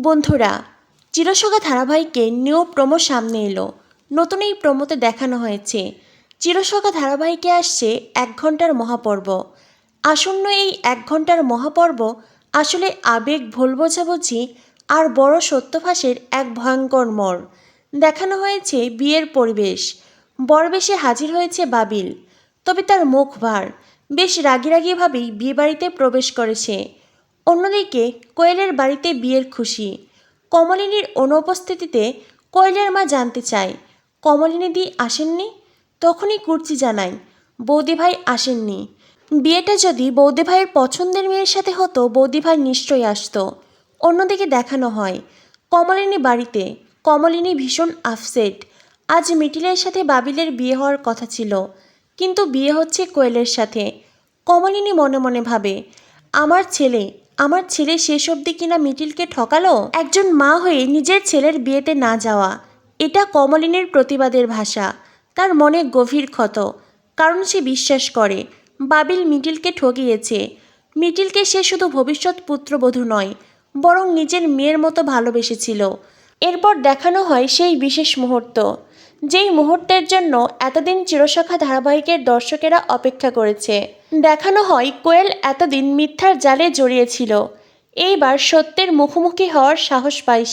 বন্ধুরা, চিরসখা ধারাবাহিকের new promo সামনে এলো। নতুন এই প্রোমোতে দেখানো হয়েছে চিরসখা ধারাবাহিকে আসছে 1 ঘন্টার মহাপর্ব। আসন্ন এই 1 ঘন্টার মহাপর্ব আসলে আবেগ, ভুল বোঝাবুঝি আর বড় সত্যফাঁসের এক ভয়ঙ্কর মোড়। দেখানো হয়েছে বিয়ের পরিবেশ। বরবেশে হাজির হয়েছে বাবিল, তবে তার মুখ ভার। বেশ রাগীভাবেই বিয়েবাড়িতে প্রবেশ করেছে। অন্যদিকে কোয়েলের বাড়িতে বিয়ের খুশি। কমলিনীর অনুপস্থিতিতে কোয়েলের মা জানতে চায় কমলিনীদি আসেননি। তখনই কুর্চি জানায় বৌদিভাই আসেননি। বিয়েটা যদি বৌদিভাইয়ের পছন্দের মেয়ের সাথে হতো বৌদিভাই নিশ্চয়ই আসতো। অন্যদিকে দেখানো হয় কমলিনী বাড়িতে। কমলিনী ভীষণ আপসেট। আজ মিটিলের সাথে বাবিলের বিয়ে হওয়ার কথা ছিল, কিন্তু বিয়ে হচ্ছে কোয়েলের সাথে। কমলিনী মনে মনে ভাবে, আমার ছেলে শেষ অবধি কিনা মিটিলকে ঠকালো। একজন মা হয়ে নিজের ছেলের বিয়েতে না যাওয়া, এটা কমলিনীর প্রতিবাদের ভাষা। তার মনে গভীর ক্ষত, কারণ সে বিশ্বাস করে বাবিল মিটিলকে ঠকিয়েছে। মিটিলকে সে শুধু ভবিষ্যৎ পুত্রবধূ নয়, বরং নিজের মেয়ের মতো ভালোবেসেছিল। এরপর দেখানো হয় সেই বিশেষ মুহূর্ত, যেই মুহূর্তের জন্য এতদিন চিরসখা ধারাবাহিকের দর্শকেরা অপেক্ষা করেছে। দেখানো হয় কোয়েল এতদিন মিথ্যার জালে জড়িয়েছিল, এইবার সত্যের মুখোমুখি হওয়ার সাহস পায়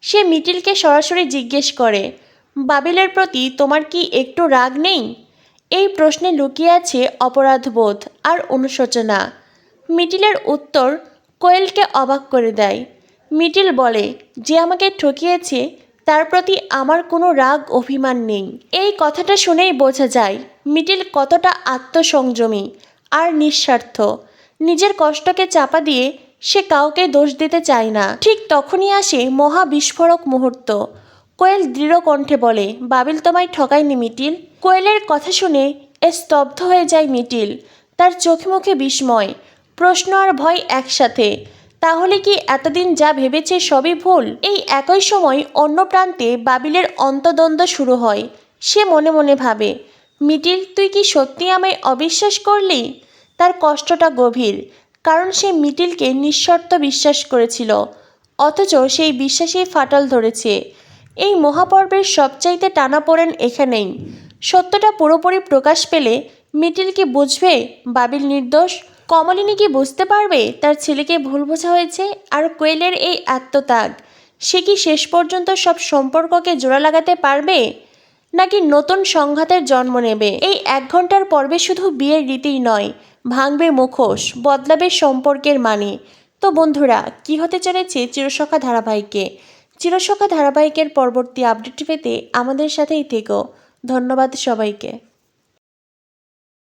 সে মিটিলকে সরাসরি জিজ্ঞেস করে, বাবিলের প্রতি তোমার কি একটু রাগ নেই? এই প্রশ্নে লুকিয়ে আছে অপরাধবোধ আর অনুশোচনা। মিটিলের উত্তর কোয়েলকে অবাক করে দেয়। মিটিল বলে, যে আমাকে ঠকিয়েছে তার প্রতি আমার কোনো রাগ অভিমান নেই। এই কথাটা শুনেই বোঝা যায় মিটিল কতটা আত্মসংযমী আর নিঃস্বার্থ। নিজের কষ্টকে চাপা দিয়ে সে কাউকে দোষ দিতে চায় না। ঠিক তখনই আসে মহা বিস্ফোরক মুহূর্ত। কোয়েল দৃঢ় কণ্ঠে বলে, বাবিল তোমায় ঠকায়নি মিটিল। কোয়েলের কথা শুনে স্তব্ধ হয়ে যায় মিটিল। তার চোখে মুখে বিস্ময়, প্রশ্ন আর ভয় একসাথে। তাহলে কি এতদিন যা ভেবেছে সবই ভুল? এই একই সময় অন্য প্রান্তে বাবিলের অন্তদ্বন্দ্ব শুরু হয়। সে মনে মনে ভাবে, মিটিল তুই কি সত্যি আমায় অবিশ্বাস করলি? তার কষ্টটা গভীর, কারণ সে মিটিলকে নিঃশর্ত বিশ্বাস করেছিল, অথচ সেই বিশ্বাসেই ফাটল ধরেছে। এই মহাপর্বের সবচাইতে টানাপোড়েন এখানেই। সত্যটা পুরোপুরি প্রকাশ পেলে মিটিল কি বুঝবে বাবিল নির্দোষ? কমলিনী কি বুঝতে পারবে তার ছেলেকে ভুল বোঝা হয়েছে? আর কোয়েলের এই আত্মত্যাগ, সে কি শেষ পর্যন্ত সব সম্পর্ককে জোড়া লাগাতে পারবে, নাকি নতুন সংঘাতের জন্ম নেবে? এই 1 ঘন্টার পর্বে শুধু বিয়ের রীতিই নয়, ভাঙবে মুখোশ, বদলাবে সম্পর্কের মানে। তো বন্ধুরা, কি হতে চলেছে চিরসখা ধারাবাহিকে? চিরসখা ধারাবাহিকের পরবর্তী আপডেট পেতে আমাদের সাথেই থেকো। ধন্যবাদ সবাইকে।